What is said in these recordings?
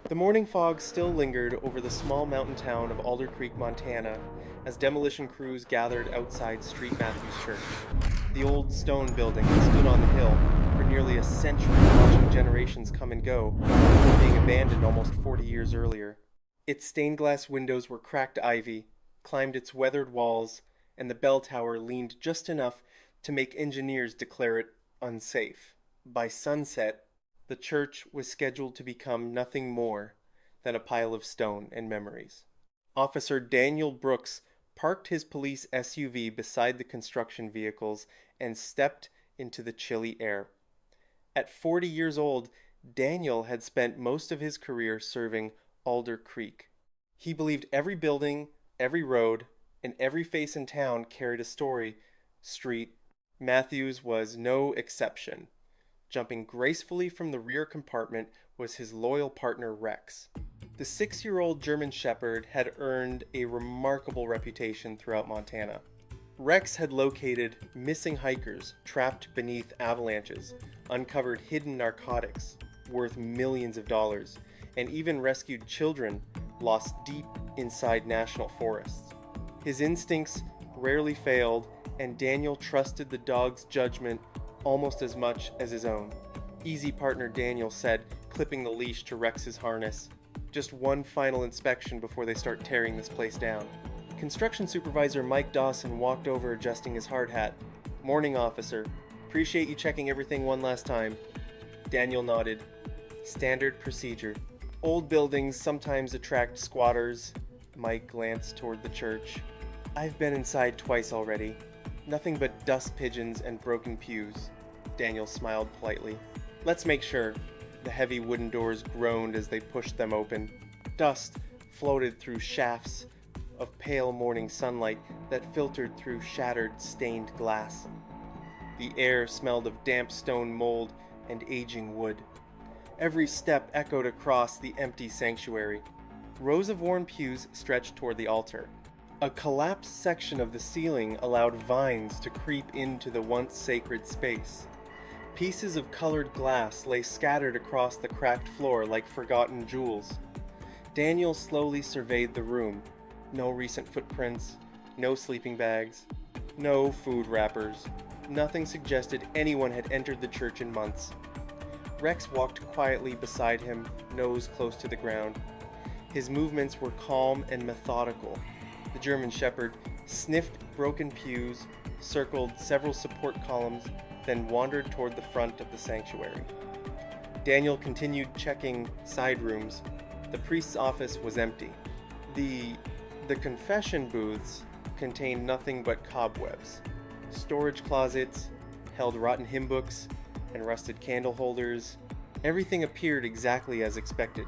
The morning fog still lingered over the small mountain town of Alder Creek, Montana, as demolition crews gathered outside Street Matthews Church. The old stone building that stood on the hill for nearly a century, watching generations come and go, before being abandoned almost 40 years earlier. Its stained glass windows were cracked ivy, climbed its weathered walls, and the bell tower leaned just enough to make engineers declare it unsafe. By sunset, the church was scheduled to become nothing more than a pile of stone and memories. Officer Daniel Brooks parked his police SUV beside the construction vehicles and stepped into the chilly air. At 40 years old, Daniel had spent most of his career serving Alder Creek. He believed every building, every road, and every face in town carried a story. Street Matthews was no exception. Jumping gracefully from the rear compartment was his loyal partner Rex. The 6-year-old German Shepherd had earned a remarkable reputation throughout Montana. Rex had located missing hikers trapped beneath avalanches, uncovered hidden narcotics worth millions of dollars, and even rescued children lost deep inside national forests. His instincts rarely failed, and Daniel trusted the dog's judgment almost as much as his own. Easy, partner, Daniel said, clipping the leash to Rex's harness. Just one final inspection before they start tearing this place down. Construction supervisor Mike Dawson walked over, adjusting his hard hat. Morning, officer. Appreciate you checking everything one last time. Daniel nodded. Standard procedure. Old buildings sometimes attract squatters. Mike glanced toward the church. I've been inside twice already. Nothing but dust pigeons and broken pews. Daniel smiled politely. Let's make sure. The heavy wooden doors groaned as they pushed them open. Dust floated through shafts of pale morning sunlight that filtered through shattered, stained glass. The air smelled of damp stone mold and aging wood. Every step echoed across the empty sanctuary. Rows of worn pews stretched toward the altar. A collapsed section of the ceiling allowed vines to creep into the once sacred space. Pieces of colored glass lay scattered across the cracked floor like forgotten jewels. Daniel slowly surveyed the room. No recent footprints, no sleeping bags, no food wrappers. Nothing suggested anyone had entered the church in months. Rex walked quietly beside him, nose close to the ground. His movements were calm and methodical. The German Shepherd sniffed broken pews, circled several support columns, then wandered toward the front of the sanctuary. Daniel continued checking side rooms. The priest's office was empty. The confession booths contained nothing but cobwebs. Storage closets held rotten hymn books and rusted candle holders. Everything appeared exactly as expected.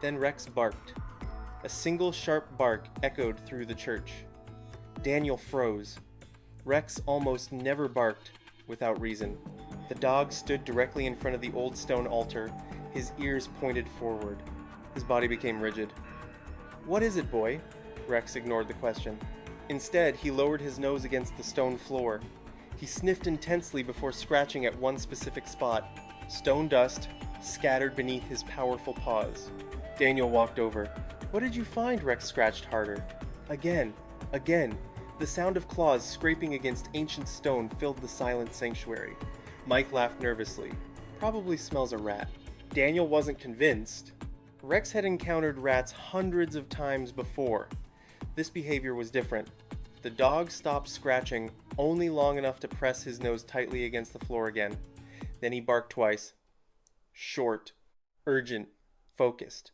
Then Rex barked. A single sharp bark echoed through the church. Daniel froze. Rex almost never barked without reason. The dog stood directly in front of the old stone altar, his ears pointed forward. His body became rigid. "What is it, boy?" Rex ignored the question. Instead, he lowered his nose against the stone floor. He sniffed intensely before scratching at one specific spot. Stone dust scattered beneath his powerful paws. Daniel walked over. "What did you find?" Rex scratched harder. Again. The sound of claws scraping against ancient stone filled the silent sanctuary. Mike laughed nervously. "Probably smells a rat." Daniel wasn't convinced. Rex had encountered rats hundreds of times before. This behavior was different. The dog stopped scratching only long enough to press his nose tightly against the floor again. Then he barked twice. Short, urgent, focused.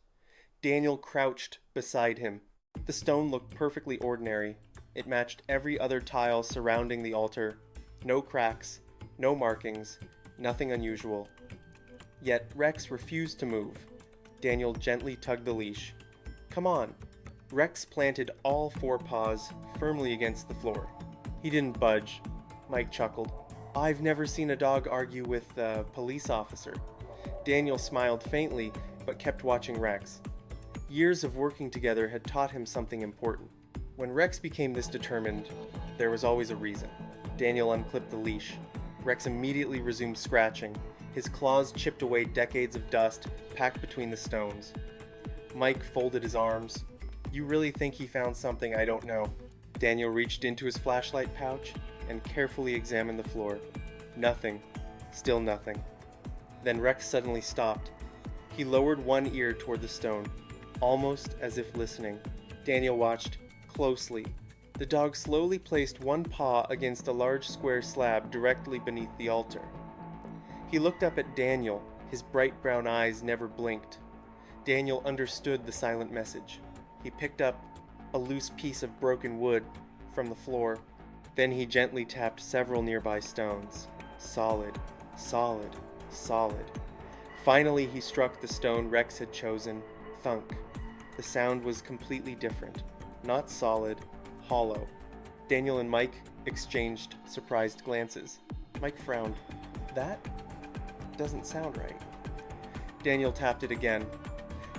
Daniel crouched beside him. The stone looked perfectly ordinary. It matched every other tile surrounding the altar. No cracks, no markings, nothing unusual. Yet Rex refused to move. Daniel gently tugged the leash. "Come on." Rex planted all four paws firmly against the floor. He didn't budge. Mike chuckled. "I've never seen a dog argue with a police officer." Daniel smiled faintly, but kept watching Rex. Years of working together had taught him something important. When Rex became this determined, there was always a reason. Daniel unclipped the leash. Rex immediately resumed scratching. His claws chipped away decades of dust packed between the stones. Mike folded his arms. You really think he found something I don't know? Daniel reached into his flashlight pouch and carefully examined the floor. Nothing. Still nothing. Then Rex suddenly stopped. He lowered one ear toward the stone, almost as if listening. Daniel watched closely. The dog slowly placed one paw against a large square slab directly beneath the altar. He looked up at Daniel. His bright brown eyes never blinked. Daniel understood the silent message. He picked up a loose piece of broken wood from the floor. Then he gently tapped several nearby stones. Solid, solid, solid. Finally, he struck the stone Rex had chosen. Thunk. The sound was completely different. Not solid, hollow. Daniel and Mike exchanged surprised glances. Mike frowned. That doesn't sound right. Daniel tapped it again.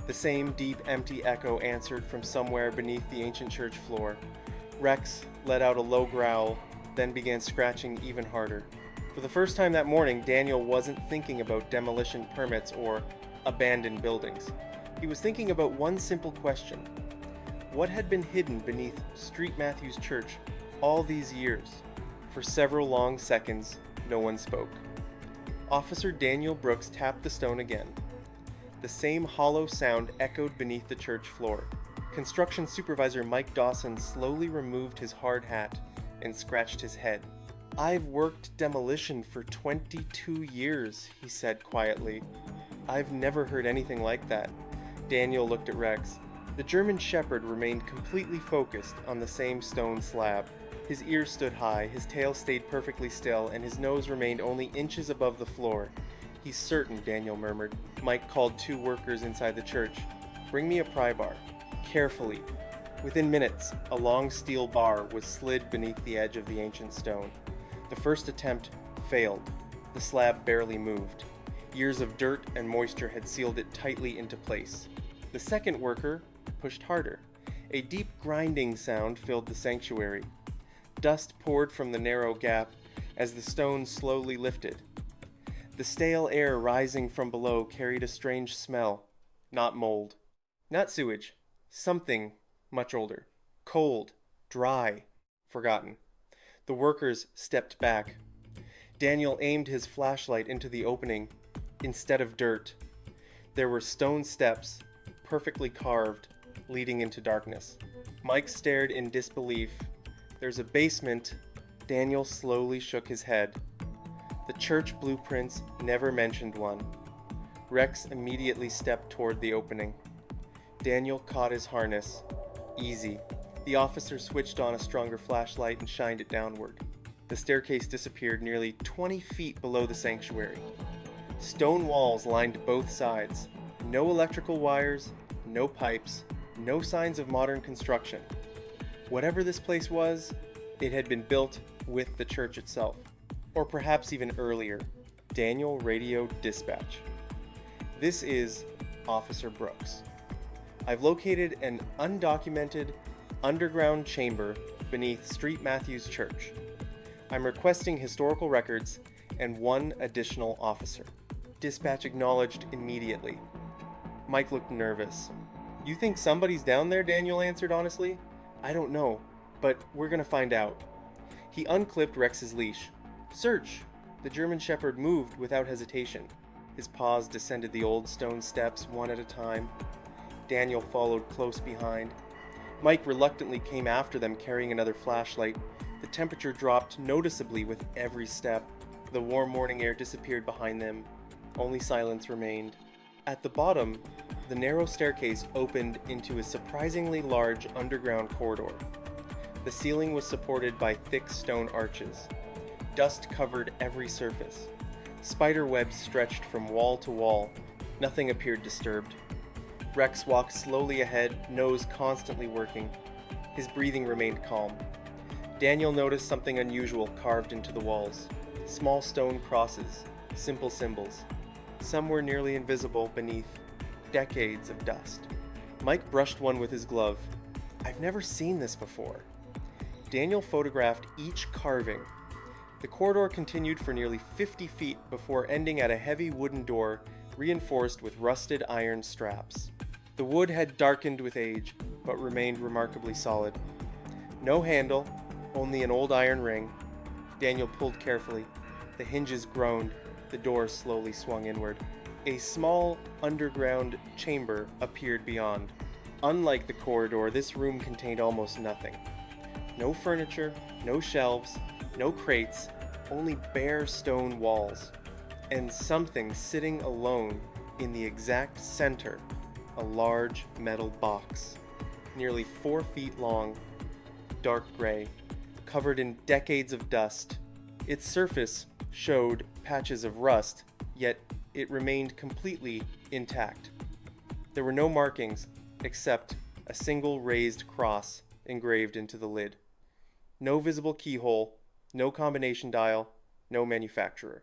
The same deep, empty echo answered from somewhere beneath the ancient church floor. Rex let out a low growl, then began scratching even harder. For the first time that morning, Daniel wasn't thinking about demolition permits or abandoned buildings. He was thinking about one simple question. What had been hidden beneath Street Matthews Church all these years? For several long seconds, no one spoke. Officer Daniel Brooks tapped the stone again. The same hollow sound echoed beneath the church floor. Construction supervisor Mike Dawson slowly removed his hard hat and scratched his head. I've worked demolition for 22 years, he said quietly. I've never heard anything like that. Daniel looked at Rex. The German Shepherd remained completely focused on the same stone slab. His ears stood high, his tail stayed perfectly still, and his nose remained only inches above the floor. He's certain, Daniel murmured. Mike called two workers inside the church. Bring me a pry bar. Carefully. Within minutes, a long steel bar was slid beneath the edge of the ancient stone. The first attempt failed. The slab barely moved. Years of dirt and moisture had sealed it tightly into place. The second worker pushed harder. A deep grinding sound filled the sanctuary. Dust poured from the narrow gap as the stone slowly lifted. The stale air rising from below carried a strange smell. Not mold. Not sewage. Something much older. Cold. Dry. Forgotten. The workers stepped back. Daniel aimed his flashlight into the opening. Instead of dirt, there were stone steps, perfectly carved, leading into darkness. Mike stared in disbelief. There's a basement. Daniel slowly shook his head. The church blueprints never mentioned one. Rex immediately stepped toward the opening. Daniel caught his harness. Easy. The officer switched on a stronger flashlight and shined it downward. The staircase disappeared nearly 20 feet below the sanctuary. Stone walls lined both sides. No electrical wires, no pipes, no signs of modern construction. Whatever this place was, it had been built with the church itself. Or perhaps even earlier. Daniel radioed dispatch. This is Officer Brooks. I've located an undocumented underground chamber beneath Street Matthews Church. I'm requesting historical records and one additional officer. Dispatch acknowledged immediately. Mike looked nervous. You think somebody's down there? Daniel answered honestly. I don't know, but we're gonna find out. He unclipped Rex's leash. Search! The German Shepherd moved without hesitation. His paws descended the old stone steps one at a time. Daniel followed close behind. Mike reluctantly came after them carrying another flashlight. The temperature dropped noticeably with every step. The warm morning air disappeared behind them. Only silence remained. At the bottom, the narrow staircase opened into a surprisingly large underground corridor. The ceiling was supported by thick stone arches. Dust covered every surface. Spider webs stretched from wall to wall. Nothing appeared disturbed. Rex walked slowly ahead, nose constantly working. His breathing remained calm. Daniel noticed something unusual carved into the walls. Small stone crosses, simple symbols. Some were nearly invisible beneath decades of dust. Mike brushed one with his glove. I've never seen this before. Daniel photographed each carving. The corridor continued for nearly 50 feet before ending at a heavy wooden door reinforced with rusted iron straps. The wood had darkened with age, but remained remarkably solid. No handle, only an old iron ring. Daniel pulled carefully. The hinges groaned. The door slowly swung inward. A small, underground chamber appeared beyond. Unlike the corridor, this room contained almost nothing. No furniture, no shelves, no crates, only bare stone walls. And something sitting alone in the exact center, a large metal box, nearly 4 feet long, dark gray, covered in decades of dust. Its surface showed patches of rust, yet it remained completely intact. There were no markings except a single raised cross engraved into the lid. No visible keyhole, no combination dial, no manufacturer.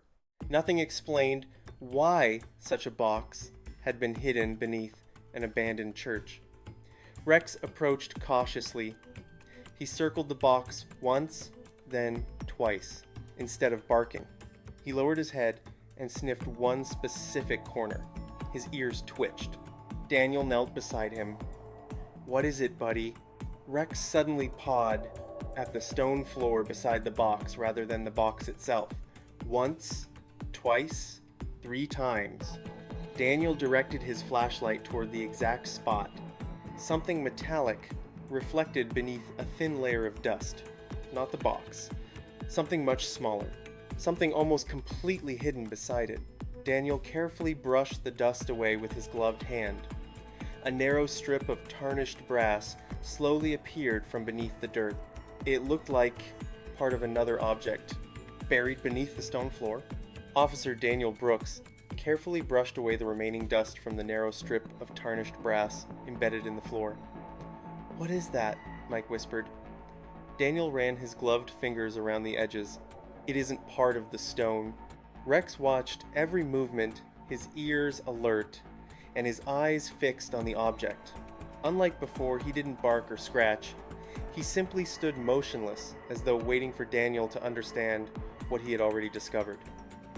Nothing explained why such a box had been hidden beneath an abandoned church. Rex approached cautiously. He circled the box once, then twice, instead of barking. He lowered his head and sniffed one specific corner. His ears twitched. Daniel knelt beside him. "What is it, buddy?" Rex suddenly pawed at the stone floor beside the box rather than the box itself. Once, twice, 3 times. Daniel directed his flashlight toward the exact spot. Something metallic reflected beneath a thin layer of dust. Not the box. Something much smaller. Something almost completely hidden beside it. Daniel carefully brushed the dust away with his gloved hand. A narrow strip of tarnished brass slowly appeared from beneath the dirt. It looked like part of another object, buried beneath the stone floor. Officer Daniel Brooks carefully brushed away the remaining dust from the narrow strip of tarnished brass embedded in the floor. "What is that?" Mike whispered. Daniel ran his gloved fingers around the edges. "It isn't part of the stone." Rex watched every movement, his ears alert, and his eyes fixed on the object. Unlike before, he didn't bark or scratch. He simply stood motionless, as though waiting for Daniel to understand what he had already discovered.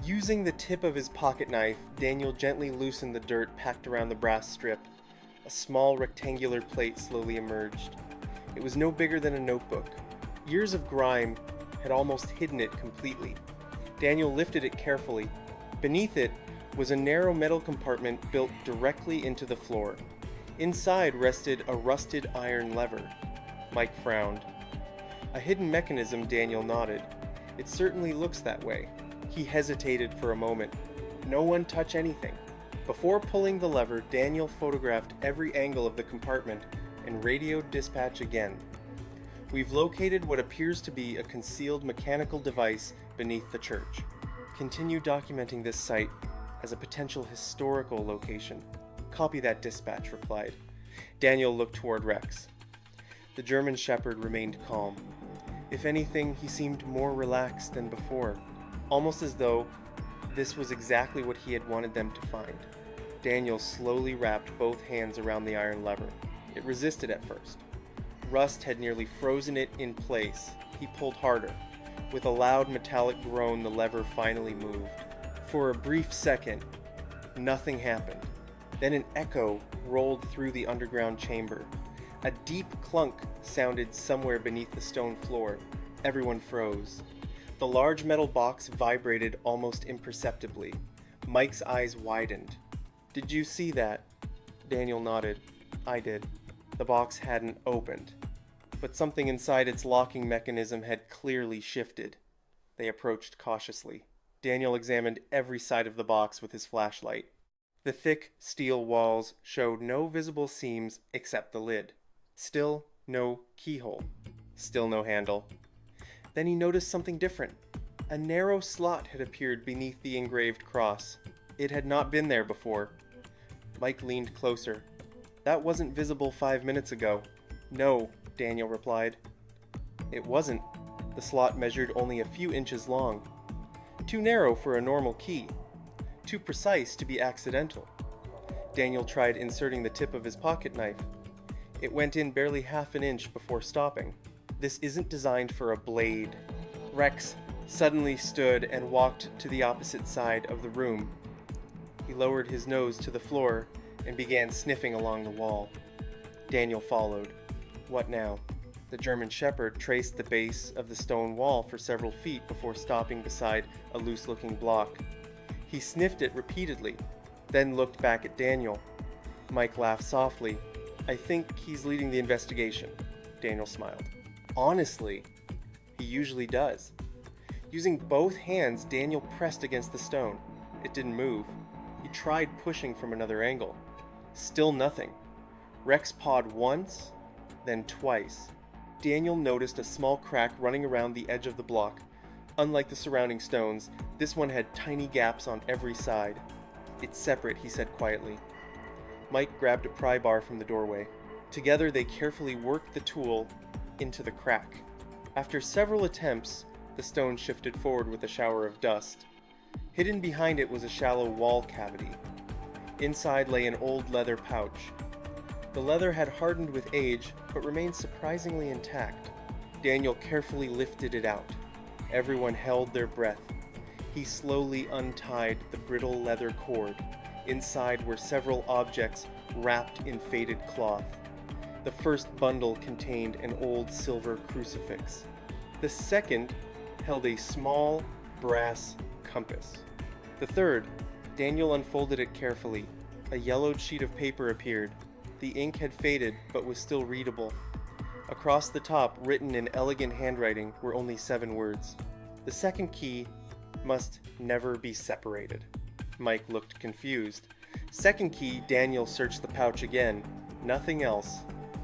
Using the tip of his pocket knife, Daniel gently loosened the dirt packed around the brass strip. A small rectangular plate slowly emerged. It was no bigger than a notebook. Years of grime had almost hidden it completely. Daniel lifted it carefully. Beneath it was a narrow metal compartment built directly into the floor. Inside rested a rusted iron lever. Mike frowned. "A hidden mechanism," Daniel nodded. "It certainly looks that way." He hesitated for a moment. "No one touch anything." Before pulling the lever, Daniel photographed every angle of the compartment and radioed dispatch again. "We've located what appears to be a concealed mechanical device beneath the church. Continue documenting this site as a potential historical location." "Copy that," dispatch replied. Daniel looked toward Rex. The German shepherd remained calm. If anything, he seemed more relaxed than before, almost as though this was exactly what he had wanted them to find. Daniel slowly wrapped both hands around the iron lever. It resisted at first. Rust had nearly frozen it in place. He pulled harder. With a loud metallic groan, the lever finally moved. For a brief second, nothing happened. Then an echo rolled through the underground chamber. A deep clunk sounded somewhere beneath the stone floor. Everyone froze. The large metal box vibrated almost imperceptibly. Mike's eyes widened. "Did you see that?" Daniel nodded. "I did." The box hadn't opened, but something inside its locking mechanism had clearly shifted. They approached cautiously. Daniel examined every side of the box with his flashlight. The thick steel walls showed no visible seams except the lid. Still no keyhole. Still no handle. Then he noticed something different. A narrow slot had appeared beneath the engraved cross. It had not been there before. Mike leaned closer. "That wasn't visible 5 minutes ago." "No," Daniel replied. It wasn't. The slot measured only a few inches long. Too narrow for a normal key. Too precise to be accidental. Daniel tried inserting the tip of his pocket knife. It went in barely half an inch before stopping. "This isn't designed for a blade." Rex suddenly stood and walked to the opposite side of the room. He lowered his nose to the floor and began sniffing along the wall. Daniel followed. What now? The German Shepherd traced the base of the stone wall for several feet before stopping beside a loose-looking block. He sniffed it repeatedly, then looked back at Daniel. Mike laughed softly. I think he's leading the investigation, Daniel smiled. Honestly, he usually does. Using both hands, Daniel pressed against the stone. It didn't move. He tried pushing from another angle. Still nothing. Rex pawed once, then twice. Daniel noticed a small crack running around the edge of the block. Unlike the surrounding stones, this one had tiny gaps on every side. It's separate, he said quietly. Mike grabbed a pry bar from the doorway. Together they carefully worked the tool into the crack. After several attempts, the stone shifted forward with a shower of dust. Hidden behind it was a shallow wall cavity. Inside lay an old leather pouch. The leather had hardened with age, but remained surprisingly intact. Daniel carefully lifted it out. Everyone held their breath. He slowly untied the brittle leather cord. Inside were several objects wrapped in faded cloth. The first bundle contained an old silver crucifix. The second held a small brass compass. The third, Daniel unfolded it carefully. A yellowed sheet of paper appeared. The ink had faded, but was still readable. Across the top, written in elegant handwriting, were only 7 words. The second key must never be separated. Mike looked confused. Second key, Daniel searched the pouch again. Nothing else.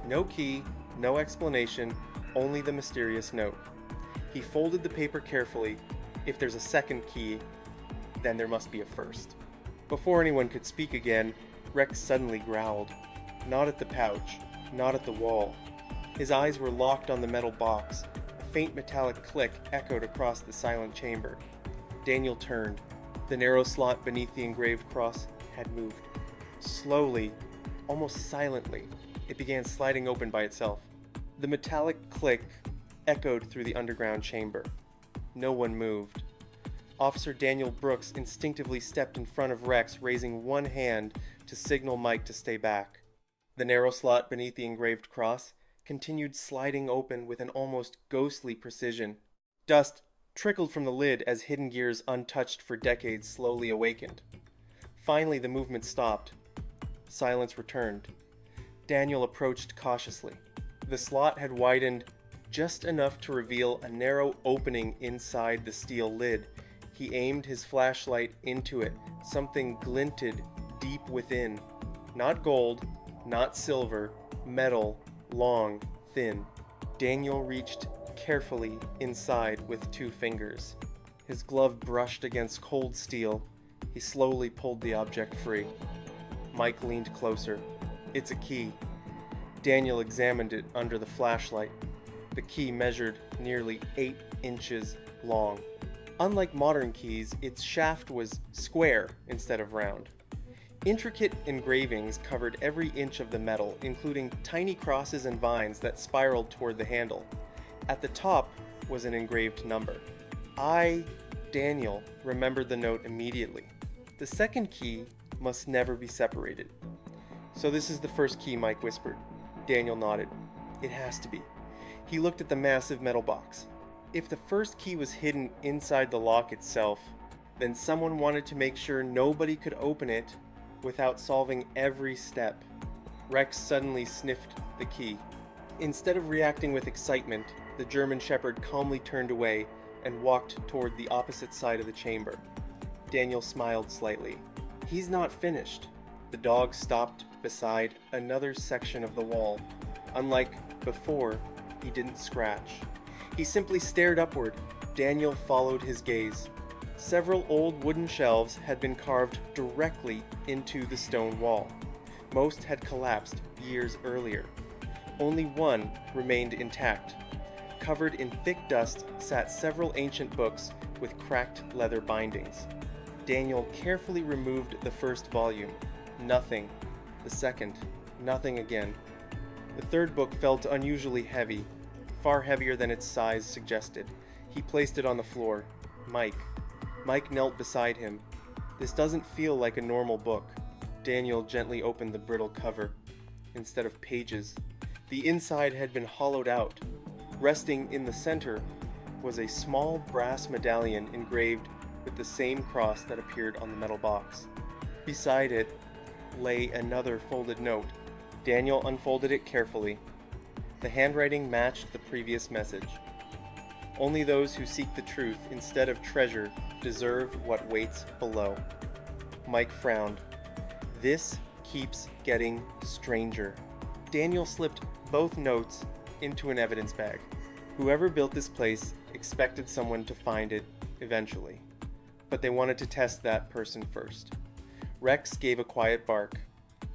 No key, no explanation, only the mysterious note. He folded the paper carefully. If there's a second key, then there must be a first. Before anyone could speak again, Rex suddenly growled. Not at the pouch, not at the wall. His eyes were locked on the metal box. A faint metallic click echoed across the silent chamber. Daniel turned. The narrow slot beneath the engraved cross had moved. Slowly, almost silently, it began sliding open by itself. The metallic click echoed through the underground chamber. No one moved. Officer Daniel Brooks instinctively stepped in front of Rex, raising one hand to signal Mike to stay back. The narrow slot beneath the engraved cross continued sliding open with an almost ghostly precision. Dust trickled from the lid as hidden gears untouched for decades slowly awakened. Finally, the movement stopped. Silence returned. Daniel approached cautiously. The slot had widened just enough to reveal a narrow opening inside the steel lid. He aimed his flashlight into it. Something glinted deep within. Not gold, not silver, metal, long, thin. Daniel reached carefully inside with 2 fingers. His glove brushed against cold steel. He slowly pulled the object free. Mike leaned closer. It's a key. Daniel examined it under the flashlight. The key measured nearly 8 inches long. Unlike modern keys, its shaft was square instead of round. Intricate engravings covered every inch of the metal, including tiny crosses and vines that spiraled toward the handle. At the top was an engraved number. Daniel, remembered the note immediately. The second key must never be separated. So this is the first key, Mike whispered. Daniel nodded. It has to be. He looked at the massive metal box. If the first key was hidden inside the lock itself, then someone wanted to make sure nobody could open it without solving every step. Rex suddenly sniffed the key. Instead of reacting with excitement, the German Shepherd calmly turned away and walked toward the opposite side of the chamber. Daniel smiled slightly. He's not finished. The dog stopped beside another section of the wall. Unlike before, he didn't scratch. He simply stared upward. Daniel followed his gaze. Several old wooden shelves had been carved directly into the stone wall. Most had collapsed years earlier. Only one remained intact. Covered in thick dust sat several ancient books with cracked leather bindings. Daniel carefully removed the first volume. Nothing. The second. Nothing again. The third book felt unusually heavy, far heavier than its size suggested. He placed it on the floor. Mike knelt beside him. This doesn't feel like a normal book. Daniel gently opened the brittle cover. Instead of pages, the inside had been hollowed out. Resting in the center was a small brass medallion engraved with the same cross that appeared on the metal box. Beside it lay another folded note. Daniel unfolded it carefully. The handwriting matched the previous message. Only those who seek the truth instead of treasure deserve what waits below. Mike frowned. This keeps getting stranger. Daniel slipped both notes into an evidence bag. Whoever built this place expected someone to find it eventually, but they wanted to test that person first. Rex gave a quiet bark.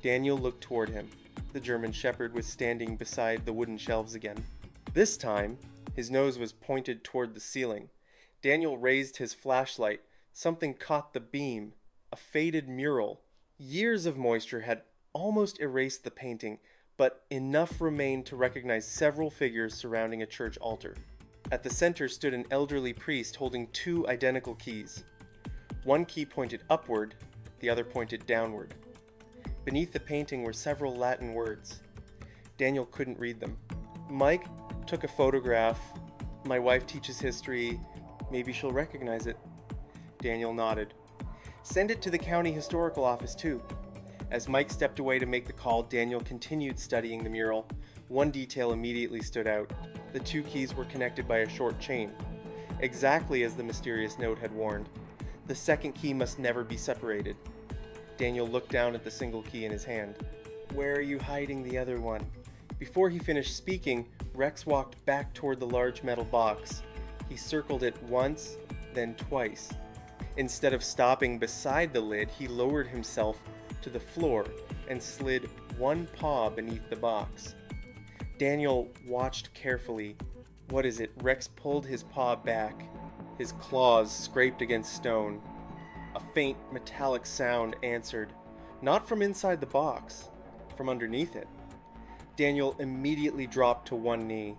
Daniel looked toward him. The German Shepherd was standing beside the wooden shelves again. This time, his nose was pointed toward the ceiling. Daniel raised his flashlight. Something caught the beam. A faded mural. Years of moisture had almost erased the painting, but enough remained to recognize several figures surrounding a church altar. At the center stood an elderly priest holding two identical keys. One key pointed upward, the other pointed downward. Beneath the painting were several Latin words. Daniel couldn't read them. Mike took a photograph. My wife teaches history. Maybe she'll recognize it. Daniel nodded. Send it to the county historical office too. As Mike stepped away to make the call, Daniel continued studying the mural. One detail immediately stood out. The two keys were connected by a short chain, exactly as the mysterious note had warned. The second key must never be separated. Daniel looked down at the single key in his hand. Where are you hiding the other one? Before he finished speaking, Rex walked back toward the large metal box. He circled it once, then twice. Instead of stopping beside the lid, he lowered himself to the floor and slid one paw beneath the box. Daniel watched carefully. What is it? Rex pulled his paw back. His claws scraped against stone. A faint metallic sound answered, not from inside the box, from underneath it. Daniel immediately dropped to one knee.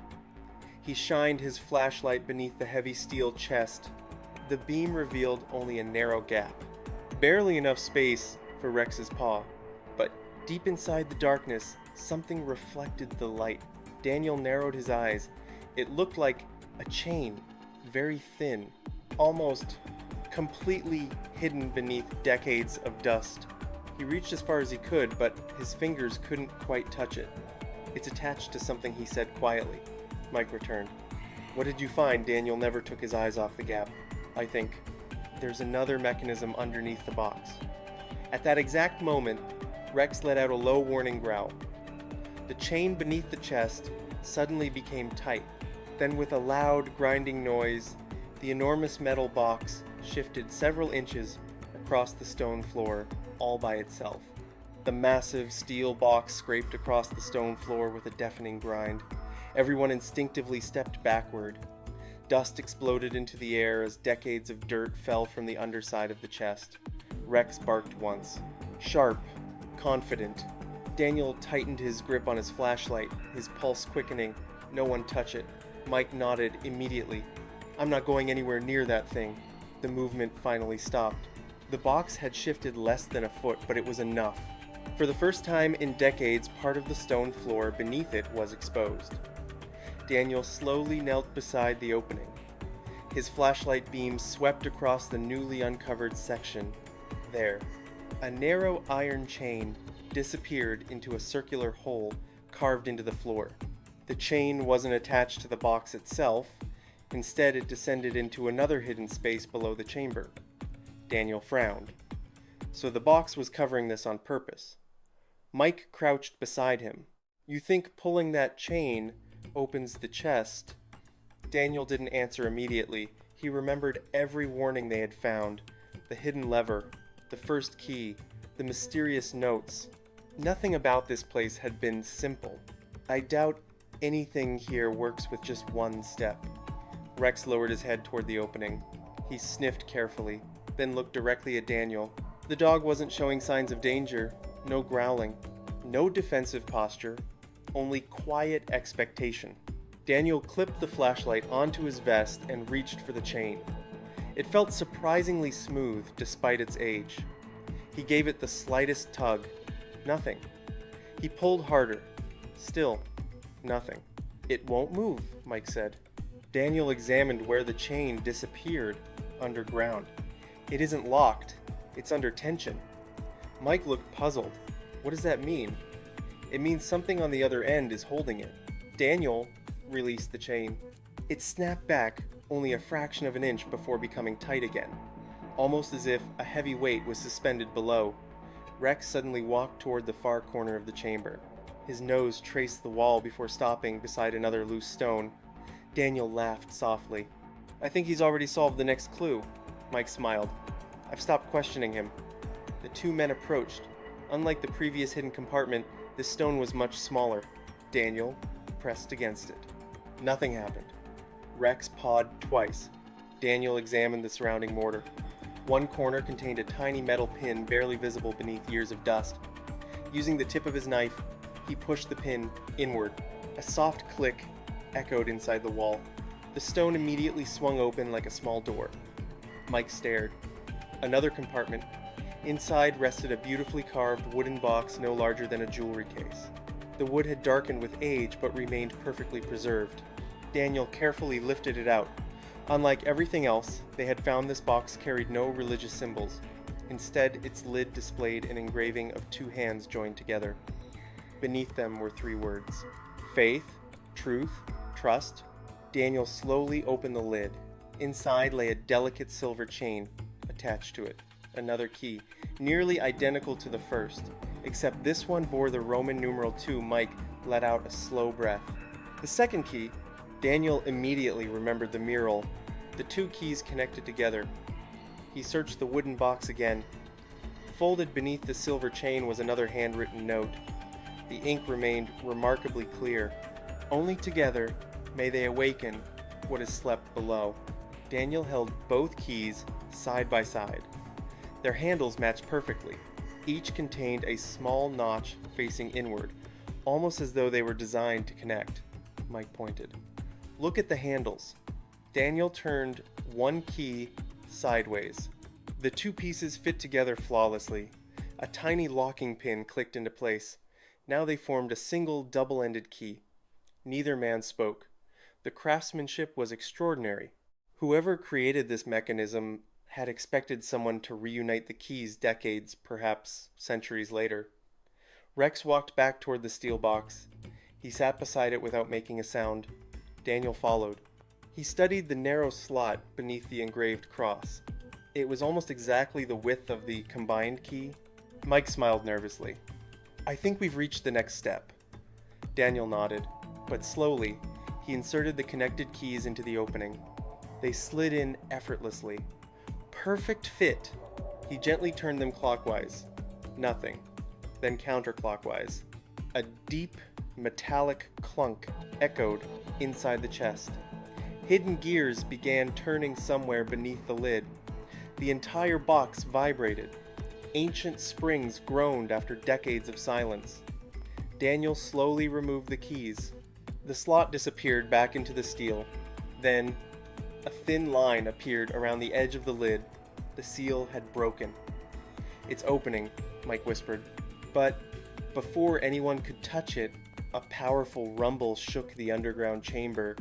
He shined his flashlight beneath the heavy steel chest. The beam revealed only a narrow gap, barely enough space for Rex's paw, but deep inside the darkness, something reflected the light. Daniel narrowed his eyes. It looked like a chain, very thin, almost completely hidden beneath decades of dust. He reached as far as he could, but his fingers couldn't quite touch it. It's attached to something, he said quietly. Mike returned. What did you find? Daniel never took his eyes off the gap. I think there's another mechanism underneath the box. At that exact moment, Rex let out a low warning growl. The chain beneath the chest suddenly became tight. Then with a loud grinding noise, the enormous metal box shifted several inches across the stone floor all by itself. The massive steel box scraped across the stone floor with a deafening grind. Everyone instinctively stepped backward. Dust exploded into the air as decades of dirt fell from the underside of the chest. Rex barked once. Sharp, confident. Daniel tightened his grip on his flashlight, his pulse quickening. No one touch it. Mike nodded immediately. I'm not going anywhere near that thing. The movement finally stopped. The box had shifted less than a foot, but it was enough. For the first time in decades, part of the stone floor beneath it was exposed. Daniel slowly knelt beside the opening. His flashlight beam swept across the newly uncovered section. There, a narrow iron chain disappeared into a circular hole carved into the floor. The chain wasn't attached to the box itself. Instead, it descended into another hidden space below the chamber. Daniel frowned. So the box was covering this on purpose. Mike crouched beside him. You think pulling that chain opens the chest? Daniel didn't answer immediately. He remembered every warning they had found. The hidden lever, the first key, the mysterious notes. Nothing about this place had been simple. I doubt anything here works with just one step. Rex lowered his head toward the opening. He sniffed carefully, then looked directly at Daniel. The dog wasn't showing signs of danger. No growling. No defensive posture. Only quiet expectation. Daniel clipped the flashlight onto his vest and reached for the chain. It felt surprisingly smooth despite its age. He gave it the slightest tug. Nothing. He pulled harder. Still, nothing. "It won't move," Mike said. Daniel examined where the chain disappeared underground. "It isn't locked. It's under tension." Mike looked puzzled. "What does that mean?" "It means something on the other end is holding it." Daniel released the chain. It snapped back only a fraction of an inch before becoming tight again, almost as if a heavy weight was suspended below. Rex suddenly walked toward the far corner of the chamber. His nose traced the wall before stopping beside another loose stone. Daniel laughed softly. "I think he's already solved the next clue." Mike smiled. "I've stopped questioning him." The two men approached. Unlike the previous hidden compartment, this stone was much smaller. Daniel pressed against it. Nothing happened. Rex pawed twice. Daniel examined the surrounding mortar. One corner contained a tiny metal pin barely visible beneath years of dust. Using the tip of his knife, he pushed the pin inward. A soft click echoed inside the wall. The stone immediately swung open like a small door. Mike stared. Another compartment. Inside rested a beautifully carved wooden box no larger than a jewelry case. The wood had darkened with age but remained perfectly preserved. Daniel carefully lifted it out. Unlike everything else, they had found this box carried no religious symbols. Instead, its lid displayed an engraving of two hands joined together. Beneath them were three words: faith, truth, trust. Daniel slowly opened the lid. Inside lay a delicate silver chain attached to it. Another key, nearly identical to the first, except this one bore the Roman numeral 2. Mike let out a slow breath. The second key, Daniel immediately remembered the mural. The two keys connected together. He searched the wooden box again. Folded beneath the silver chain was another handwritten note. The ink remained remarkably clear. "Only together may they awaken what has slept below." Daniel held both keys side by side. Their handles matched perfectly. Each contained a small notch facing inward, almost as though they were designed to connect. Mike pointed. "Look at the handles." Daniel turned one key sideways. The two pieces fit together flawlessly. A tiny locking pin clicked into place. Now they formed a single double-ended key. Neither man spoke. The craftsmanship was extraordinary. Whoever created this mechanism had expected someone to reunite the keys decades, perhaps centuries later. Rex walked back toward the steel box. He sat beside it without making a sound. Daniel followed. He studied the narrow slot beneath the engraved cross. It was almost exactly the width of the combined key. Mike smiled nervously. "I think we've reached the next step." Daniel nodded, but slowly, he inserted the connected keys into the opening. They slid in effortlessly. Perfect fit. He gently turned them clockwise. Nothing. Then counterclockwise. A deep, metallic clunk echoed inside the chest. Hidden gears began turning somewhere beneath the lid. The entire box vibrated. Ancient springs groaned after decades of silence. Daniel slowly removed the keys. The slot disappeared back into the steel. Then, a thin line appeared around the edge of the lid. The seal had broken. "It's opening," Mike whispered. But before anyone could touch it, a powerful rumble shook the underground chamber.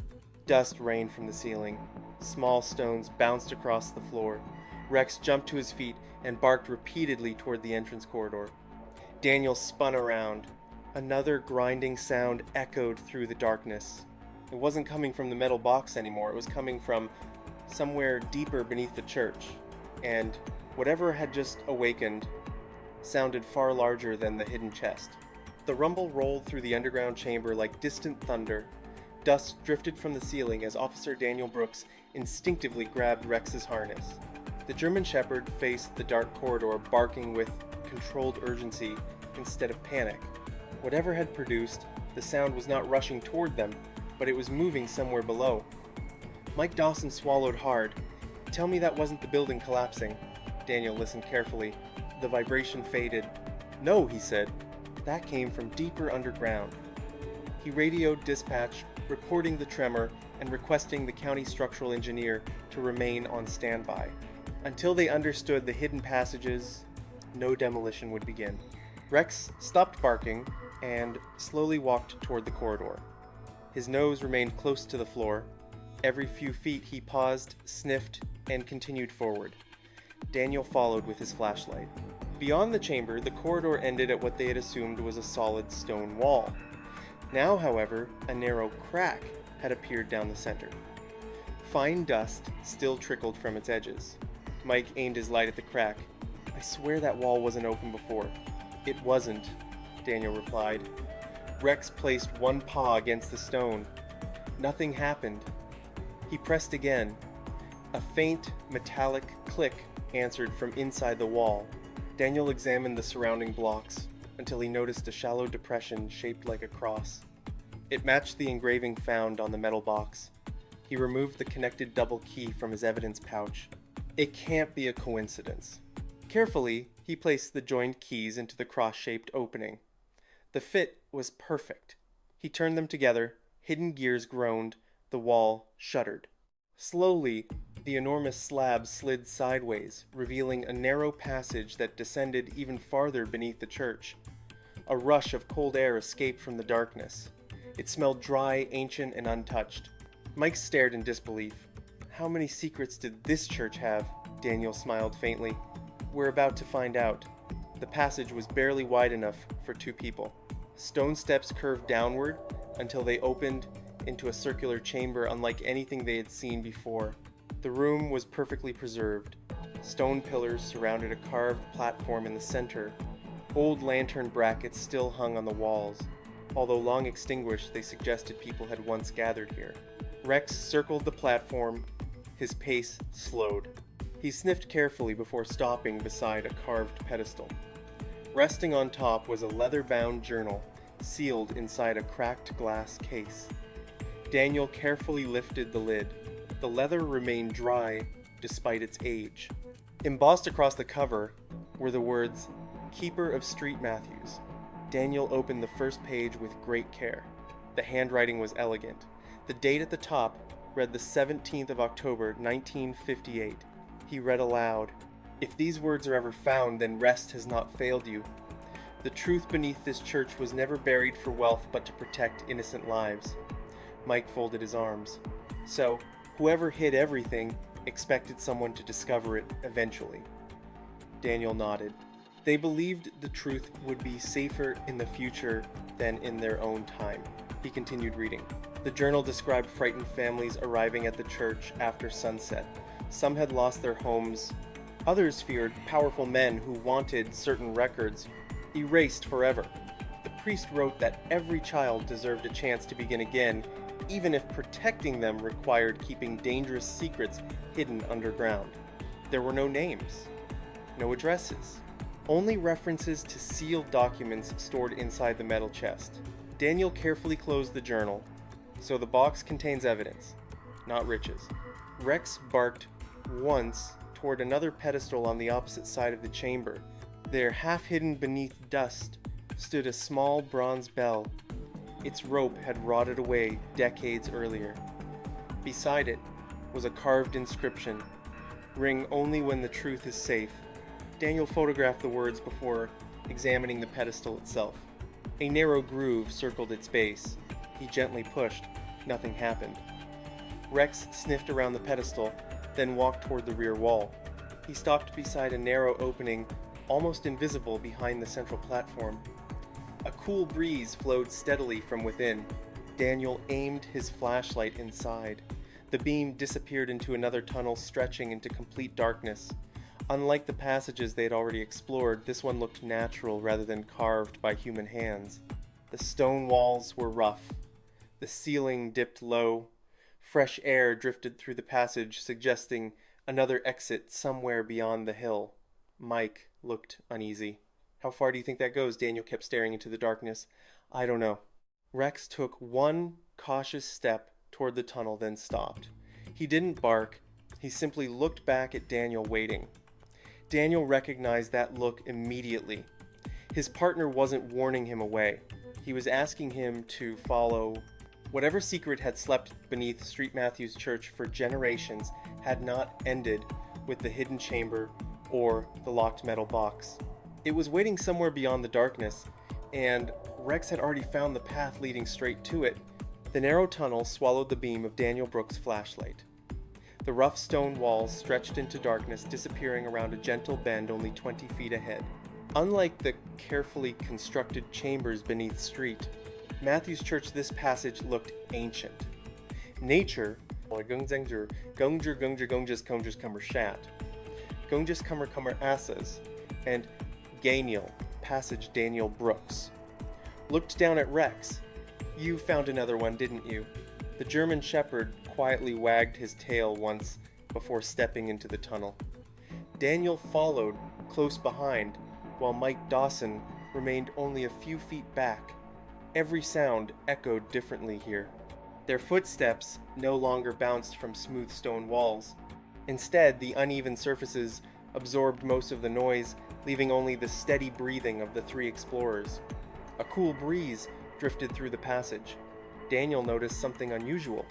Dust rained from the ceiling. Small stones bounced across the floor. Rex jumped to his feet and barked repeatedly toward the entrance corridor. Daniel spun around. Another grinding sound echoed through the darkness. It wasn't coming from the metal box anymore. It was coming from somewhere deeper beneath the church. And whatever had just awakened sounded far larger than the hidden chest. The rumble rolled through the underground chamber like distant thunder. Dust drifted from the ceiling as Officer Daniel Brooks instinctively grabbed Rex's harness. The German Shepherd faced the dark corridor, barking with controlled urgency instead of panic. Whatever had produced, the sound was not rushing toward them, but it was moving somewhere below. Mike Dawson swallowed hard. "Tell me that wasn't the building collapsing." Daniel listened carefully. The vibration faded. "No," he said. "That came from deeper underground." He radioed dispatch, reporting the tremor and requesting the county structural engineer to remain on standby. Until they understood the hidden passages, no demolition would begin. Rex stopped barking and slowly walked toward the corridor. His nose remained close to the floor. Every few feet he paused, sniffed, and continued forward. Daniel followed with his flashlight. Beyond the chamber, the corridor ended at what they had assumed was a solid stone wall. Now, however, a narrow crack had appeared down the center. Fine dust still trickled from its edges. Mike aimed his light at the crack. "I swear that wall wasn't open before." "It wasn't," Daniel replied. Rex placed one paw against the stone. Nothing happened. He pressed again. A faint, metallic click answered from inside the wall. Daniel examined the surrounding blocks until he noticed a shallow depression shaped like a cross. It matched the engraving found on the metal box. He removed the connected double key from his evidence pouch. It can't be a coincidence. Carefully, he placed the joined keys into the cross-shaped opening. The fit was perfect. He turned them together, hidden gears groaned, the wall shuddered. Slowly, the enormous slab slid sideways, revealing a narrow passage that descended even farther beneath the church. A rush of cold air escaped from the darkness. It smelled dry, ancient, and untouched. Mike stared in disbelief. "How many secrets did this church have?" Daniel smiled faintly. "We're about to find out." The passage was barely wide enough for two people. Stone steps curved downward until they opened into a circular chamber unlike anything they had seen before. The room was perfectly preserved. Stone pillars surrounded a carved platform in the center. Old lantern brackets still hung on the walls. Although long extinguished, they suggested people had once gathered here. Rex circled the platform. His pace slowed. He sniffed carefully before stopping beside a carved pedestal. Resting on top was a leather-bound journal, sealed inside a cracked glass case. Daniel carefully lifted the lid. The leather remained dry despite its age. Embossed across the cover were the words, "Keeper of Street Matthews." Daniel opened the first page with great care. The handwriting was elegant. The date at the top read the 17th of October, 1958. He read aloud, "If these words are ever found, then rest has not failed you. The truth beneath this church was never buried for wealth but to protect innocent lives." Mike folded his arms. So, whoever hid everything expected someone to discover it eventually. Daniel nodded. They believed the truth would be safer in the future than in their own time. He continued reading. The journal described frightened families arriving at the church after sunset. Some had lost their homes. Others feared powerful men who wanted certain records erased forever. The priest wrote that every child deserved a chance to begin again, even if protecting them required keeping dangerous secrets hidden underground. There were no names, no addresses, only references to sealed documents stored inside the metal chest. Daniel carefully closed the journal, so the box contains evidence, not riches. Rex barked once toward another pedestal on the opposite side of the chamber. There, half hidden beneath dust, stood a small bronze bell. Its rope had rotted away decades earlier. Beside it was a carved inscription, "Ring only when the truth is safe." Daniel photographed the words before examining the pedestal itself. A narrow groove circled its base. He gently pushed. Nothing happened. Rex sniffed around the pedestal, then walked toward the rear wall. He stopped beside a narrow opening, almost invisible behind the central platform. A cool breeze flowed steadily from within. Daniel aimed his flashlight inside. The beam disappeared into another tunnel stretching into complete darkness. Unlike the passages they had already explored, this one looked natural rather than carved by human hands. The stone walls were rough. The ceiling dipped low. Fresh air drifted through the passage, suggesting another exit somewhere beyond the hill. Mike looked uneasy. "How far do you think that goes?" Daniel kept staring into the darkness. "I don't know." Rex took one cautious step toward the tunnel, then stopped. He didn't bark. He simply looked back at Daniel, waiting. Daniel recognized that look immediately. His partner wasn't warning him away. He was asking him to follow whatever secret had slept beneath St. Matthew's Church for generations had not ended with the hidden chamber or the locked metal box. It was waiting somewhere beyond the darkness, and Rex had already found the path leading straight to it. The narrow tunnel swallowed the beam of Daniel Brooks' flashlight. The rough stone walls stretched into darkness, disappearing around a gentle bend only 20 feet ahead. Unlike the carefully constructed chambers beneath Street, Matthew's Church, this passage looked ancient. Nature, and Daniel, passage Daniel Brooks, looked down at Rex. You found another one, didn't you? The German Shepherd quietly wagged his tail once before stepping into the tunnel. Daniel followed close behind, while Mike Dawson remained only a few feet back. Every sound echoed differently here. Their footsteps no longer bounced from smooth stone walls. Instead, the uneven surfaces absorbed most of the noise, leaving only the steady breathing of the three explorers. A cool breeze drifted through the passage. Daniel noticed something unusual.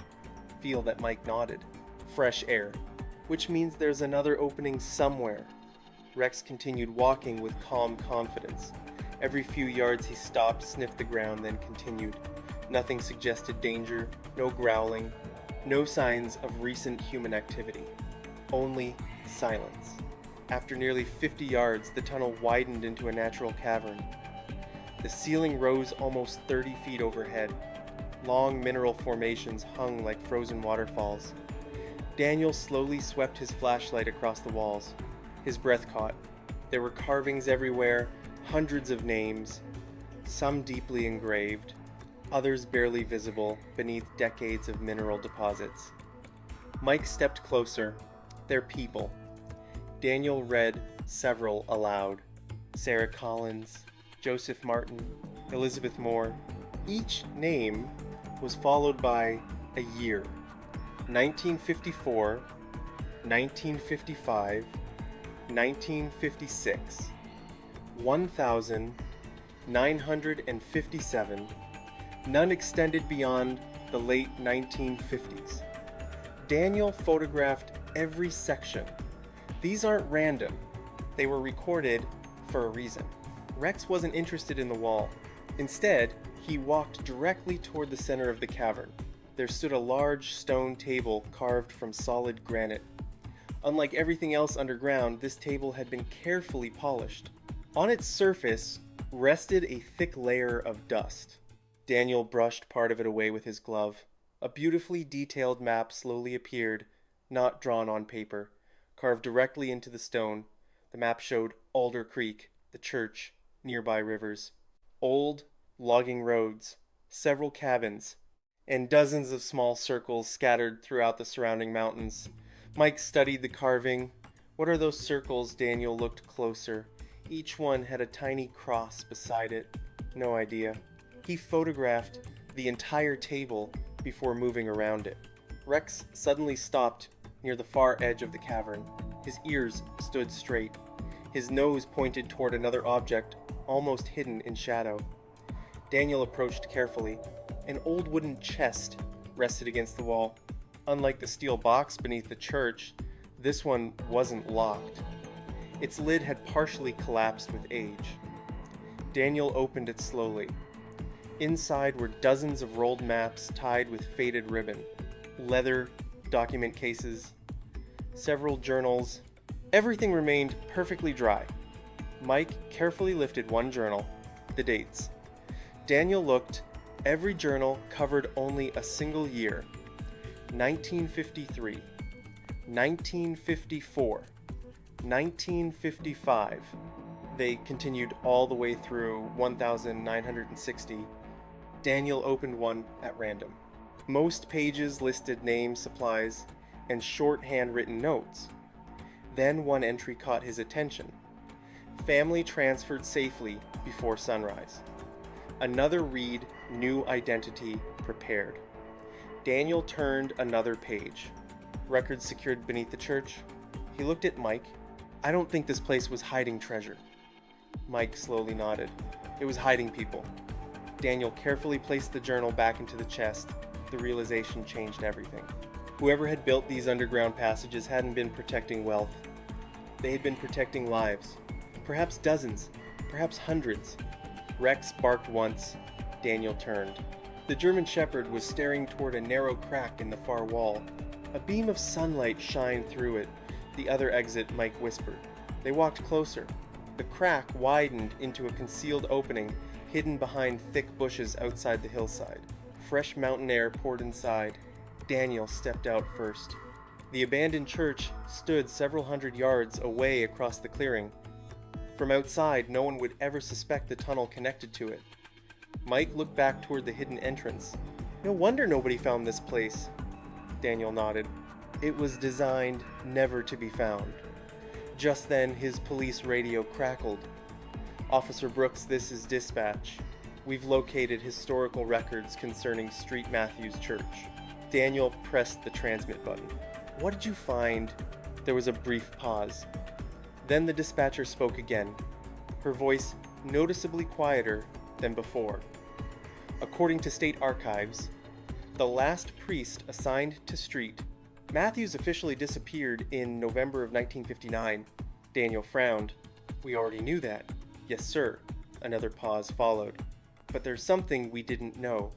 Feel that Mike nodded. Fresh air, which means there's another opening somewhere. Rex continued walking with calm confidence. Every few yards he stopped, sniffed the ground, then continued. Nothing suggested danger, no growling, no signs of recent human activity. Only silence. After nearly 50 yards, the tunnel widened into a natural cavern. The ceiling rose almost 30 feet overhead. Long mineral formations hung like frozen waterfalls. Daniel slowly swept his flashlight across the walls. His breath caught. There were carvings everywhere, hundreds of names, some deeply engraved, others barely visible beneath decades of mineral deposits. Mike stepped closer. They're people. Daniel read several aloud. Sarah Collins, Joseph Martin, Elizabeth Moore. Each name was followed by a year. 1954, 1955, 1956, 1957, none extended beyond the late 1950s. Daniel photographed every section. These aren't random. They were recorded for a reason. Rex wasn't interested in the wall. Instead, he walked directly toward the center of the cavern. There stood a large stone table carved from solid granite. Unlike everything else underground, this table had been carefully polished. On its surface rested a thick layer of dust. Daniel brushed part of it away with his glove. A beautifully detailed map slowly appeared, not drawn on paper, carved directly into the stone. The map showed Alder Creek, the church, nearby rivers, old logging roads, several cabins, and dozens of small circles scattered throughout the surrounding mountains. Mike studied the carving. What are those circles? Daniel looked closer. Each one had a tiny cross beside it. No idea. He photographed the entire table before moving around it. Rex suddenly stopped near the far edge of the cavern. His ears stood straight. His nose pointed toward another object, almost hidden in shadow. Daniel approached carefully. An old wooden chest rested against the wall. Unlike the steel box beneath the church, this one wasn't locked. Its lid had partially collapsed with age. Daniel opened it slowly. Inside were dozens of rolled maps tied with faded ribbon, leather document cases, several journals. Everything remained perfectly dry. Mike carefully lifted one journal, the dates. Daniel looked. Every journal covered only a single year. 1953, 1954, 1955. They continued all the way through 1960. Daniel opened one at random. Most pages listed names, supplies, and short handwritten notes. Then one entry caught his attention. Family transferred safely before sunrise. Another read, new identity prepared. Daniel turned another page. Records secured beneath the church. He looked at Mike. I don't think this place was hiding treasure. Mike slowly nodded. It was hiding people. Daniel carefully placed the journal back into the chest. The realization changed everything. Whoever had built these underground passages hadn't been protecting wealth. They had been protecting lives. Perhaps dozens, perhaps hundreds. Rex barked once. Daniel turned. The German Shepherd was staring toward a narrow crack in the far wall. A beam of sunlight shined through it. The other exit, Mike whispered. They walked closer. The crack widened into a concealed opening hidden behind thick bushes outside the hillside. Fresh mountain air poured inside. Daniel stepped out first. The abandoned church stood several hundred yards away across the clearing. From outside, no one would ever suspect the tunnel connected to it. Mike looked back toward the hidden entrance. No wonder nobody found this place. Daniel nodded. It was designed never to be found. Just then, his police radio crackled. Officer Brooks, this is dispatch. We've located historical records concerning Street Matthews Church. Daniel pressed the transmit button. What did you find? There was a brief pause. Then the dispatcher spoke again, her voice noticeably quieter than before. According to state archives, the last priest assigned to Street, Matthews officially disappeared in November of 1959. Daniel frowned. We already knew that. Yes, sir. Another pause followed. But there's something we didn't know.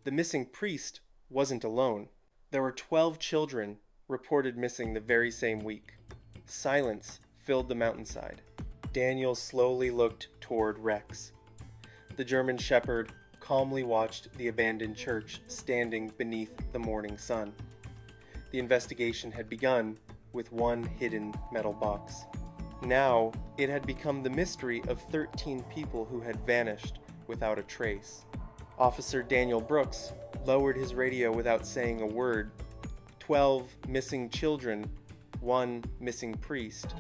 The missing priest wasn't alone. There were 12 children reported missing the very same week. Silence filled the mountainside. Daniel slowly looked toward Rex. The German Shepherd calmly watched the abandoned church standing beneath the morning sun. The investigation had begun with one hidden metal box. Now, it had become the mystery of 13 people who had vanished without a trace. Officer Daniel Brooks lowered his radio without saying a word. 12 missing children, one missing priest.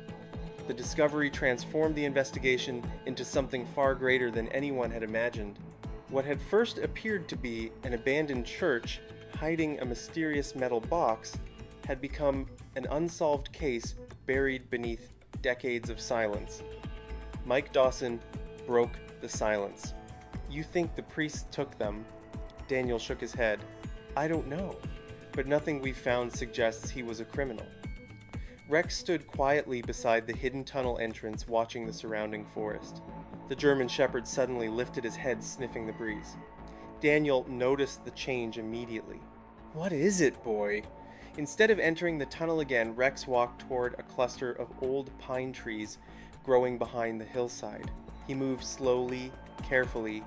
The discovery transformed the investigation into something far greater than anyone had imagined. What had first appeared to be an abandoned church hiding a mysterious metal box had become an unsolved case buried beneath decades of silence. Mike Dawson broke the silence. You think the priest took them? Daniel shook his head. I don't know, but nothing we've found suggests he was a criminal. Rex stood quietly beside the hidden tunnel entrance, watching the surrounding forest. The German Shepherd suddenly lifted his head, sniffing the breeze. Daniel noticed the change immediately. What is it, boy? Instead of entering the tunnel again, Rex walked toward a cluster of old pine trees growing behind the hillside. He moved slowly, carefully,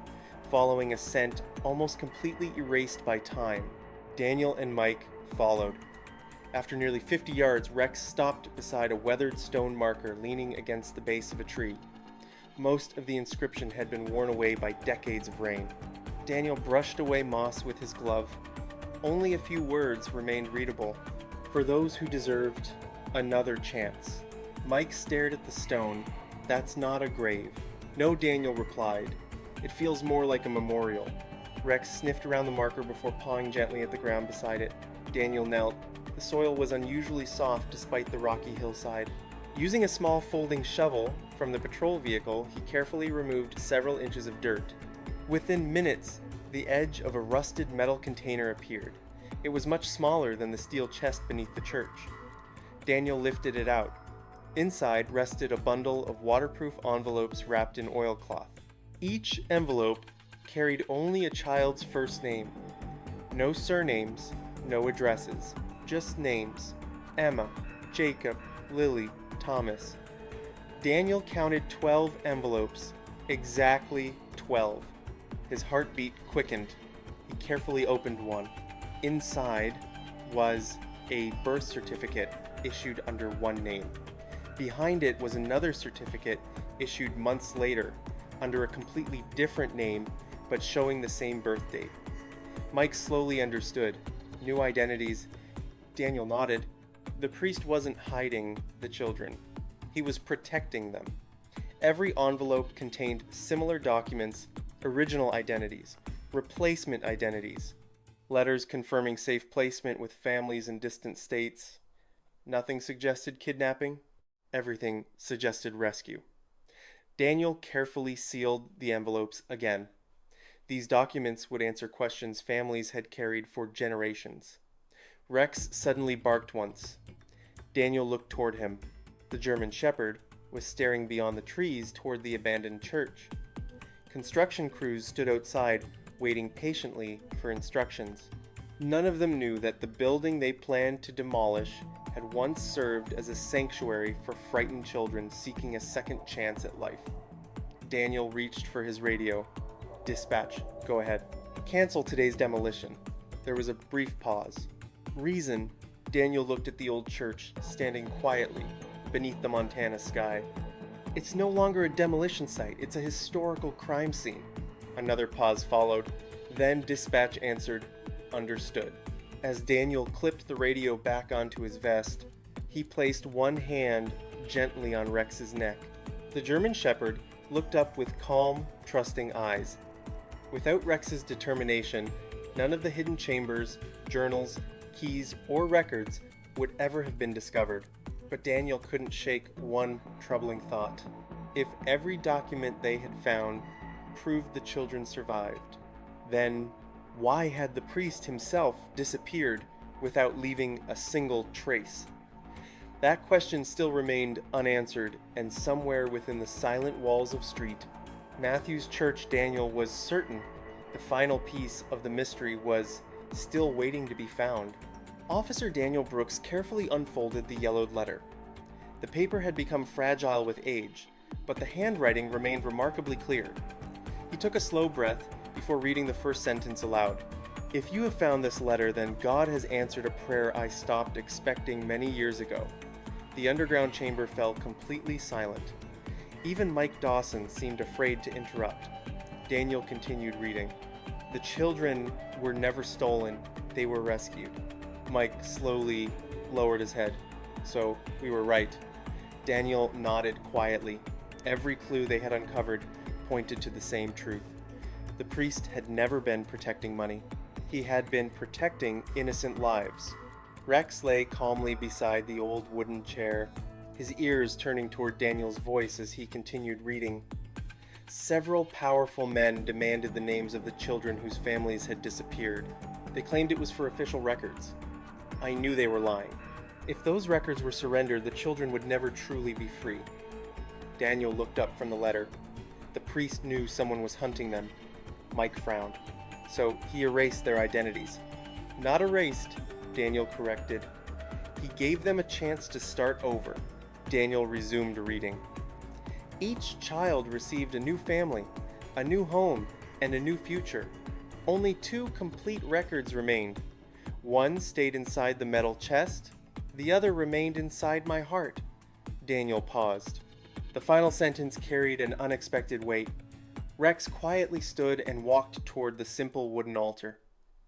following a scent almost completely erased by time. Daniel and Mike followed. After nearly 50 yards, Rex stopped beside a weathered stone marker leaning against the base of a tree. Most of the inscription had been worn away by decades of rain. Daniel brushed away moss with his glove. Only a few words remained readable. For those who deserved another chance. Mike stared at the stone. That's not a grave. No, Daniel replied. It feels more like a memorial. Rex sniffed around the marker before pawing gently at the ground beside it. Daniel knelt. The soil was unusually soft despite the rocky hillside. Using a small folding shovel from the patrol vehicle, he carefully removed several inches of dirt. Within minutes, the edge of a rusted metal container appeared. It was much smaller than the steel chest beneath the church. Daniel lifted it out. Inside rested a bundle of waterproof envelopes wrapped in oilcloth. Each envelope carried only a child's first name. No surnames, no addresses, just names. Emma, Jacob, Lily, Thomas. Daniel counted 12 envelopes, exactly 12. His heartbeat quickened. He carefully opened one. Inside was a birth certificate issued under one name. Behind it was another certificate issued months later under a completely different name but showing the same birth date. Mike slowly understood. New identities. Daniel nodded. The priest wasn't hiding the children. He was protecting them. Every envelope contained similar documents, original identities, replacement identities, letters confirming safe placement with families in distant states. Nothing suggested kidnapping. Everything suggested rescue. Daniel carefully sealed the envelopes again. These documents would answer questions families had carried for generations. Rex suddenly barked once. Daniel looked toward him. The German Shepherd was staring beyond the trees toward the abandoned church. Construction crews stood outside, waiting patiently for instructions. None of them knew that the building they planned to demolish had once served as a sanctuary for frightened children seeking a second chance at life. Daniel reached for his radio. "Dispatch, go ahead. Cancel today's demolition." There was a brief pause. "Reason?" Daniel looked at the old church, standing quietly beneath the Montana sky. "It's no longer a demolition site, it's a historical crime scene." Another pause followed. Then Dispatch answered, "Understood." As Daniel clipped the radio back onto his vest, he placed one hand gently on Rex's neck. The German Shepherd looked up with calm, trusting eyes. Without Rex's determination, none of the hidden chambers, journals, keys, or records would ever have been discovered. But Daniel couldn't shake one troubling thought. If every document they had found proved the children survived, then why had the priest himself disappeared without leaving a single trace? That question still remained unanswered, and somewhere within the silent walls of Street Matthews Church, Daniel was certain the final piece of the mystery was still waiting to be found. Officer Daniel Brooks carefully unfolded the yellowed letter. The paper had become fragile with age, but the handwriting remained remarkably clear. He took a slow breath before reading the first sentence aloud. "If you have found this letter, then God has answered a prayer I stopped expecting many years ago." The underground chamber fell completely silent. Even Mike Dawson seemed afraid to interrupt. Daniel continued reading. "The children were never stolen, they were rescued." Mike slowly lowered his head. "So, we were right." Daniel nodded quietly. Every clue they had uncovered pointed to the same truth. The priest had never been protecting money. He had been protecting innocent lives. Rex lay calmly beside the old wooden chair, his ears turning toward Daniel's voice as he continued reading. Several powerful men demanded the names of the children whose families had disappeared. They claimed it was for official records. I knew they were lying. If those records were surrendered, the children would never truly be free. Daniel looked up from the letter. The priest knew someone was hunting them. Mike frowned. So he erased their identities. "Not erased," Daniel corrected. "He gave them a chance to start over." Daniel resumed reading. "Each child received a new family, a new home, and a new future. Only 2 complete records remained. One stayed inside the metal chest, the other remained inside my heart." Daniel paused. The final sentence carried an unexpected weight. Rex quietly stood and walked toward the simple wooden altar.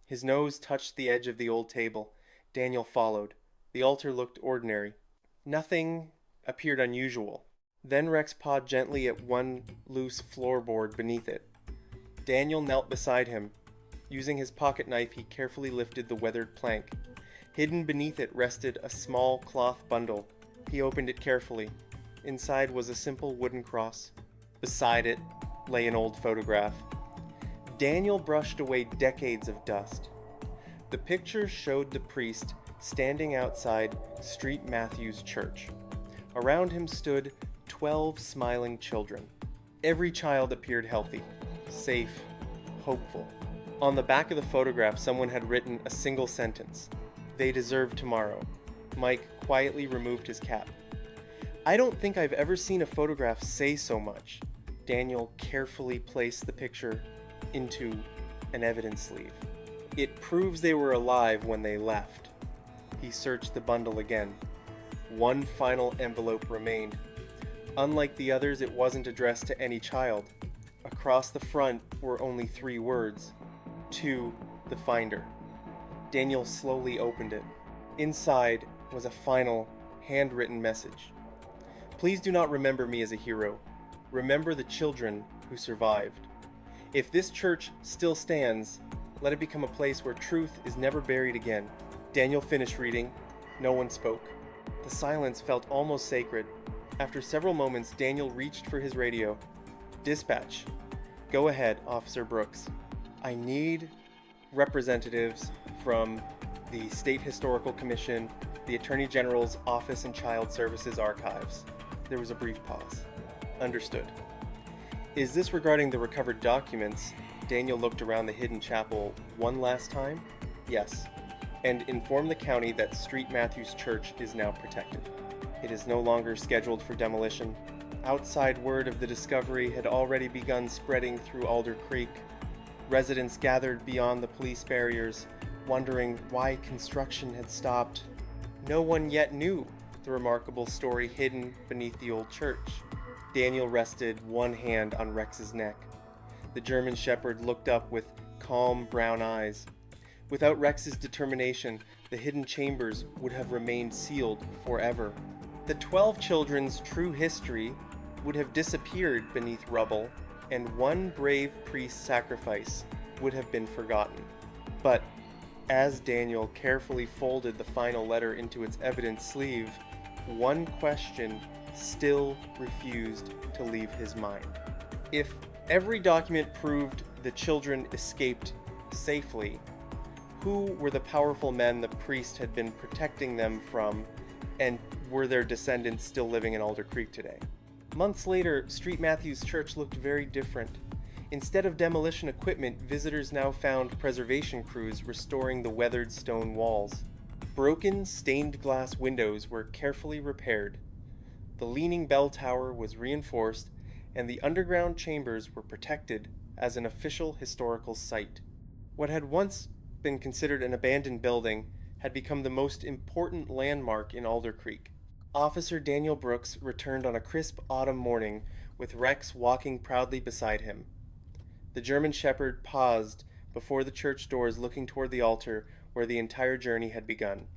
His nose touched the edge of the old table. Daniel followed. The altar looked ordinary. Nothing appeared unusual. Then Rex pawed gently at one loose floorboard beneath it. Daniel knelt beside him. Using his pocket knife, he carefully lifted the weathered plank. Hidden beneath it rested a small cloth bundle. He opened it carefully. Inside was a simple wooden cross. Beside it lay an old photograph. Daniel brushed away decades of dust. The picture showed the priest standing outside Street Matthews Church. Around him stood 12 smiling children. Every child appeared healthy, safe, hopeful. On the back of the photograph, someone had written a single sentence: "They deserve tomorrow." Mike quietly removed his cap. "I don't think I've ever seen a photograph say so much." Daniel carefully placed the picture into an evidence sleeve. "It proves they were alive when they left." He searched the bundle again. One final envelope remained. Unlike the others, it wasn't addressed to any child. Across the front were only 3 words: "To the finder." Daniel slowly opened it. Inside was a final, handwritten message. "Please do not remember me as a hero. Remember the children who survived. If this church still stands, let it become a place where truth is never buried again." Daniel finished reading. No one spoke. The silence felt almost sacred. After several moments, Daniel reached for his radio. "Dispatch. Go ahead, Officer Brooks. I need representatives from the State Historical Commission, the Attorney General's Office and Child Services Archives." There was a brief pause. "Understood. Is this regarding the recovered documents?" Daniel looked around the hidden chapel one last time. "Yes. And inform the county that St. Matthew's Church is now protected. It is no longer scheduled for demolition. Outside word of the discovery had already begun spreading through Alder Creek. Residents gathered beyond the police barriers, wondering why construction had stopped. No one yet knew the remarkable story hidden beneath the old church." Daniel rested one hand on Rex's neck. The German Shepherd looked up with calm brown eyes. Without Rex's determination, the hidden chambers would have remained sealed forever. The 12 children's true history would have disappeared beneath rubble, and one brave priest's sacrifice would have been forgotten. But as Daniel carefully folded the final letter into its evidence sleeve, one question still refused to leave his mind. If every document proved the children escaped safely, who were the powerful men the priest had been protecting them from, and were their descendants still living in Alder Creek today? Months later, St. Matthew's Church looked very different. Instead of demolition equipment, visitors now found preservation crews restoring the weathered stone walls. Broken, stained glass windows were carefully repaired. The leaning bell tower was reinforced, and the underground chambers were protected as an official historical site. What had once been considered an abandoned building had become the most important landmark in Alder Creek. Officer Daniel Brooks returned on a crisp autumn morning with Rex walking proudly beside him. The German Shepherd paused before the church doors, looking toward the altar where the entire journey had begun.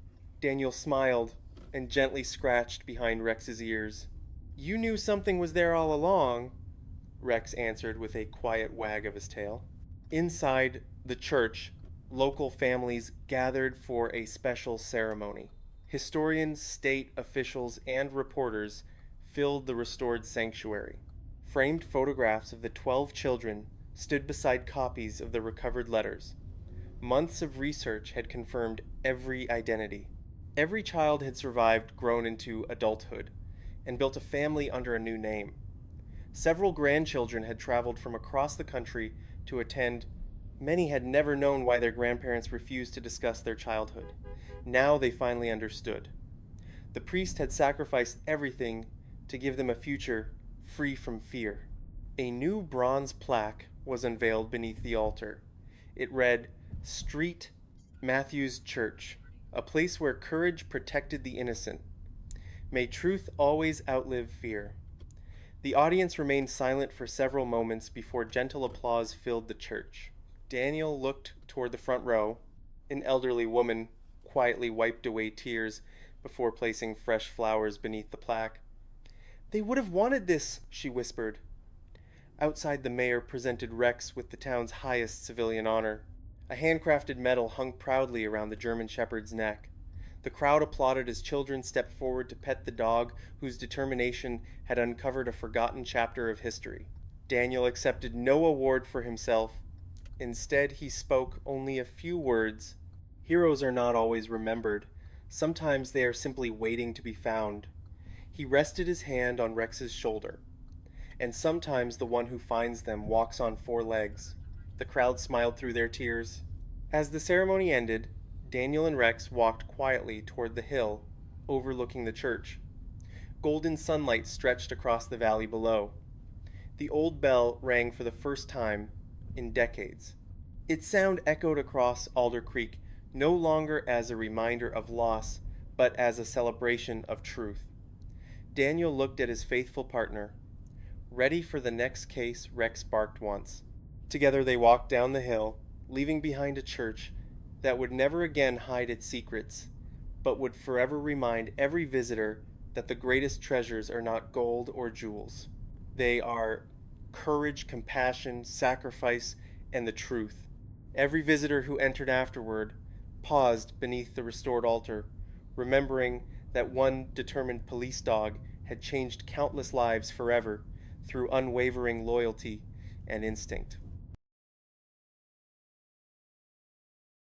Daniel smiled and gently scratched behind Rex's ears. "You knew something was there all along," Rex answered with a quiet wag of his tail. Inside the church, local families gathered for a special ceremony. Historians, state officials, and reporters filled the restored sanctuary. Framed photographs of the 12 children stood beside copies of the recovered letters. Months of research had confirmed every identity. Every child had survived, grown into adulthood, and built a family under a new name. Several grandchildren had traveled from across the country to attend. Many had never known why their grandparents refused to discuss their childhood. Now they finally understood. The priest had sacrificed everything to give them a future free from fear. A new bronze plaque was unveiled beneath the altar. It read, "St. Matthew's Church, a place where courage protected the innocent. May truth always outlive fear." The audience remained silent for several moments before gentle applause filled the church. Daniel looked toward the front row. An elderly woman quietly wiped away tears before placing fresh flowers beneath the plaque. "They would have wanted this," she whispered. Outside, the mayor presented Rex with the town's highest civilian honor. A handcrafted medal hung proudly around the German Shepherd's neck. The crowd applauded as children stepped forward to pet the dog whose determination had uncovered a forgotten chapter of history. Daniel accepted no award for himself. Instead, he spoke only a few words. Heroes are not always remembered. Sometimes they are simply waiting to be found. He rested his hand on Rex's shoulder. And sometimes the one who finds them walks on 4 legs. The crowd smiled through their tears. As the ceremony ended, Daniel and Rex walked quietly toward the hill overlooking the church. Golden sunlight stretched across the valley below. The old bell rang for the first time in decades. Its sound echoed across Alder Creek, no longer as a reminder of loss, but as a celebration of truth. Daniel looked at his faithful partner. "Ready for the next case," Rex barked once. Together they walked down the hill, leaving behind a church that would never again hide its secrets, but would forever remind every visitor that the greatest treasures are not gold or jewels. They are courage, compassion, sacrifice, and the truth. Every visitor who entered afterward paused beneath the restored altar, remembering that one determined police dog had changed countless lives forever through unwavering loyalty and instinct.